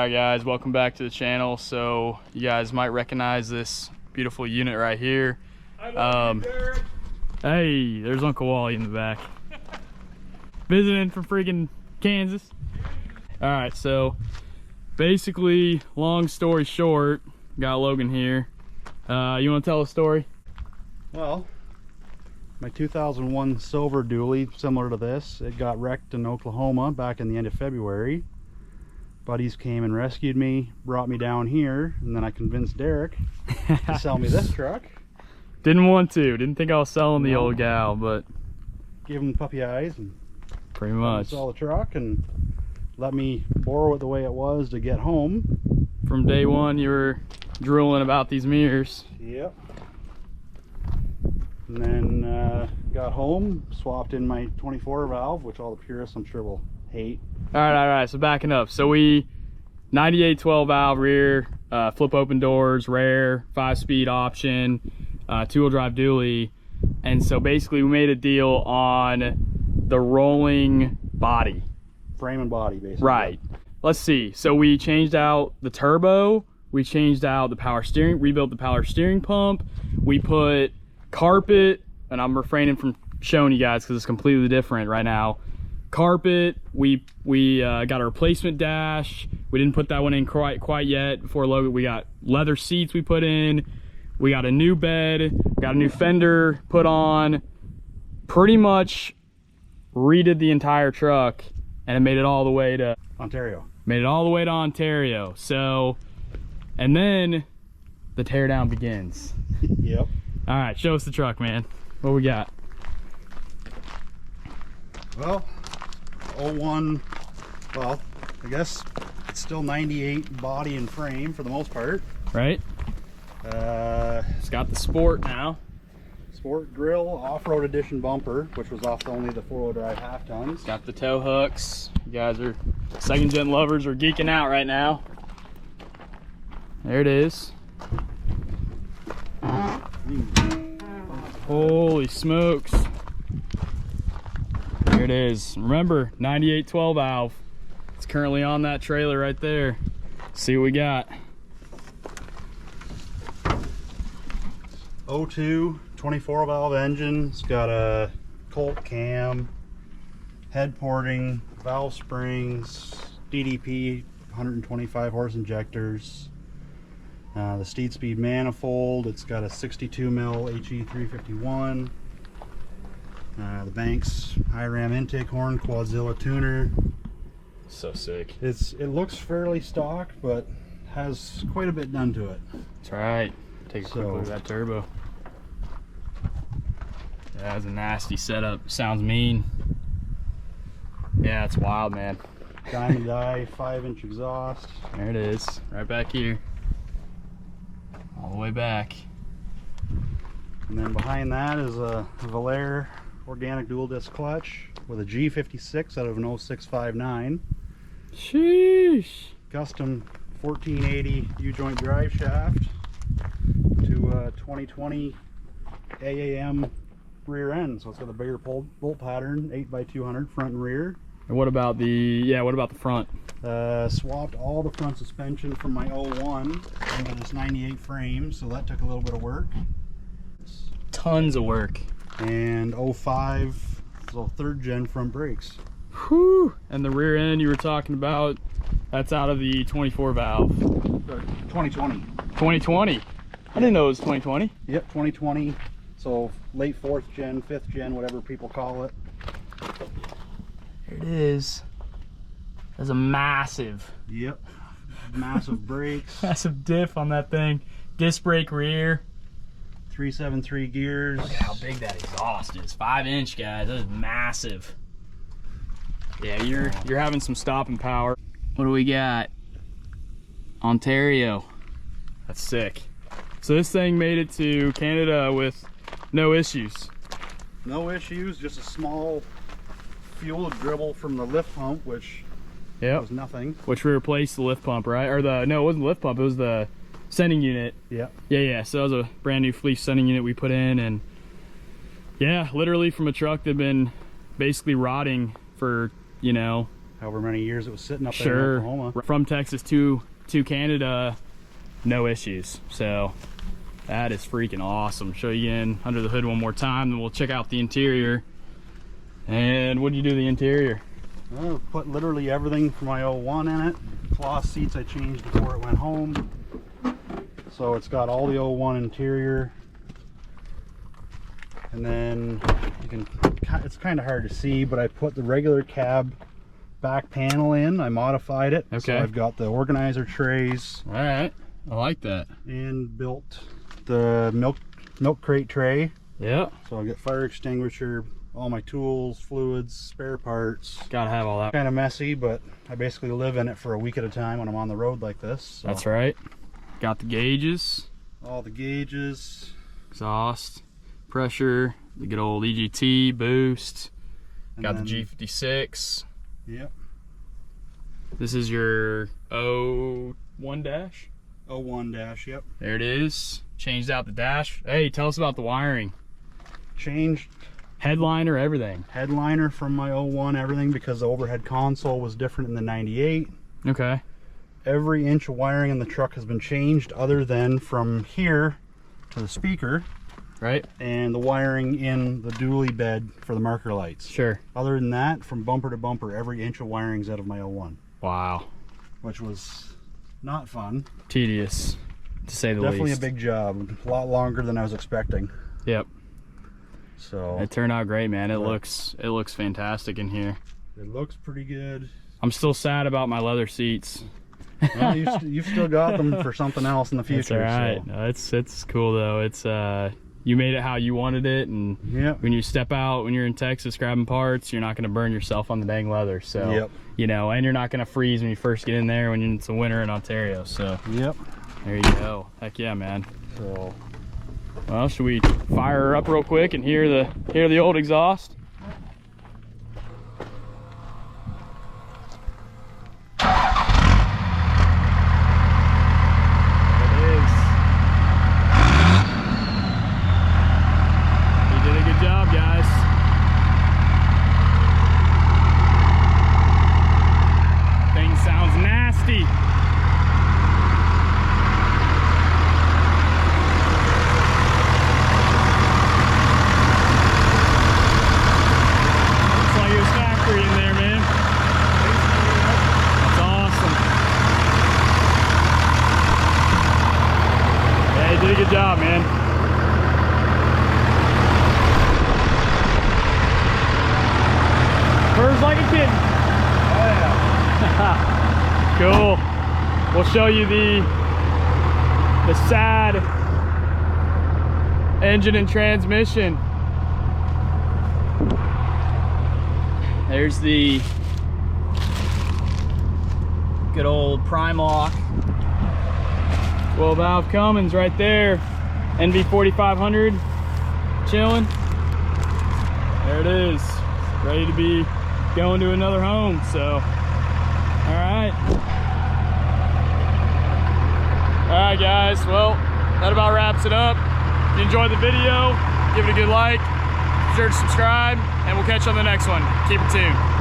Alright guys, welcome back to the channel. So you guys might recognize this beautiful unit right here. Hey, there's Uncle Wally in the back. Visiting from freaking Kansas. Alright, so basically, long story short, got Logan here. You want to tell a story? Well, my 2001 silver dually, similar to this, it got wrecked in Oklahoma back in the end of February. Buddies came and rescued me, brought me down here, and then I convinced Derek to sell me this truck. Didn't think I was selling the old gal, but gave him puppy eyes and pretty much sell the truck and let me borrow it the way it was to get home. From day one you were drooling about these mirrors. Yep. And then got home, swapped in my 24 valve, which all the purists I'm sure will hate. All right, so backing up. So we 98 12 valve rear, flip open doors, rare, 5-speed option, 2-wheel drive dually. And so basically we made a deal on the rolling body. Frame and body, basically. Right. Let's see. So we changed out the turbo, we changed out the power steering, rebuilt the power steering pump, we put carpet, and I'm refraining from showing you guys because it's completely different right now. Carpet, we got a replacement dash. We didn't put that one in quite yet before Logan. We got leather seats we put in. We got a new bed, got a new fender put on. Pretty much redid the entire truck, and it made it all the way to Ontario. Made it all the way to Ontario. So, and then the teardown begins. Yep. All right, show us the truck, man. What we got? Well, 01, well, I guess it's still 98 body and frame for the most part. Right? It's got the sport now. Sport grill, off-road edition bumper, which was off only the 4-wheel drive half tons. Got the tow hooks. You guys are, second gen lovers are geeking out right now. There it is. Holy smokes. There it is. Remember, 98 12 valve. It's currently on that trailer right there. See what we got. 02 24 valve engine. It's got a Colt cam, head porting, valve springs, DDP 125 horse injectors, the Steed Speed manifold. It's got a 62 mil HE 351. The Banks high ram intake horn, Quadzilla tuner. So sick. It looks fairly stock, but has quite a bit done to it. That's right. Take a quick look at that turbo. Yeah, that's a nasty setup. Sounds mean. Yeah, it's wild, man. Diamond die, 5-inch exhaust. There it is, right back here. All the way back. And then behind that is a Valair organic dual disc clutch with a G56 out of an 0659. Sheesh. Custom 1480 U-joint drive shaft to a 2020 AAM rear end. So it's got a bigger bolt pattern, 8x200 front and rear. And what about the front? Swapped all the front suspension from my 01 into this 98 frame, so that took a little bit of work. Tons of work. And 05, so 3rd gen front brakes. Whew. And the rear end you were talking about, that's out of the 24 valve. 2020. 2020? I didn't know it was 2020. Yep, 2020. So late 4th gen, 5th gen, whatever people call it. There it is. That's a massive. Yep. Massive brakes. Massive diff on that thing. Disc brake rear. 373 gears. Look at how big that exhaust is. 5-inch, guys. That is massive. Yeah, you're having some stopping power. What do we got? Ontario. That's sick. So this thing made it to Canada with no issues. No issues, just a small fuel dribble from the lift pump, which was nothing. Which we replaced the lift pump, right? Or no, it wasn't the lift pump, it was the sending unit. Yeah, so that was a brand new fleece sending unit we put in, and yeah, literally from a truck that had been basically rotting for, you know, however many years it was sitting up there in Sure. Oklahoma. From Texas to Canada, no issues. So that is freaking awesome. Show you in under the hood one more time, then we'll check out the interior. And what do you do to the interior? Well, put literally everything from my 01 in it. Cloth seats I changed before it went home. So it's got all the 01 interior. And then you can, it's kind of hard to see, but I put the regular cab back panel in. I modified it. Okay. So I've got the organizer trays. All right, I like that. And built the milk crate tray. Yeah. So I'll get fire extinguisher, all my tools, fluids, spare parts. Gotta have all that. Kind of messy, but I basically live in it for a week at a time when I'm on the road like this. So. That's right. Got the gauges. All the gauges. Exhaust, pressure, the good old EGT, boost. Got the G56. Yep. This is your 01 dash? 01 dash, yep. There it is. Changed out the dash. Hey, tell us about the wiring. Changed Headliner, everything. headliner from my 01, everything, because the overhead console was different in the 98. Okay. Every inch of wiring in the truck has been changed other than from here to the speaker. Right. And the wiring in the dually bed for the marker lights. Sure. Other than that, from bumper to bumper, every inch of wiring's out of my 01. Wow. Which was not fun. Tedious, to say the least. Definitely a big job. A lot longer than I was expecting. Yep. So it turned out great, man. It looks fantastic in here. It looks pretty good. I'm still sad about my leather seats. Well, you've still got them for something else in the future. That's all right. So. No, it's cool though. It's you made it how you wanted it, and yep. when you step out, when you're in Texas grabbing parts, you're not going to burn yourself on the dang leather. So yep. you know, and you're not going to freeze when you first get in there when it's a winter in Ontario. So yep. There you go. Heck yeah, man. So well, should we fire her up real quick and hear the old exhaust? Good job, man. Purrs like a kitten. Oh yeah. Cool. We'll show you the sad engine and transmission. There's the good old prime lock. 12 valve Cummins right there. NV 4500 chilling. There it is, ready to be going to another home. So all right guys, well, that about wraps it up. If you enjoyed the video, give it a good like, be sure to subscribe, and we'll catch you on the next one. Keep it tuned.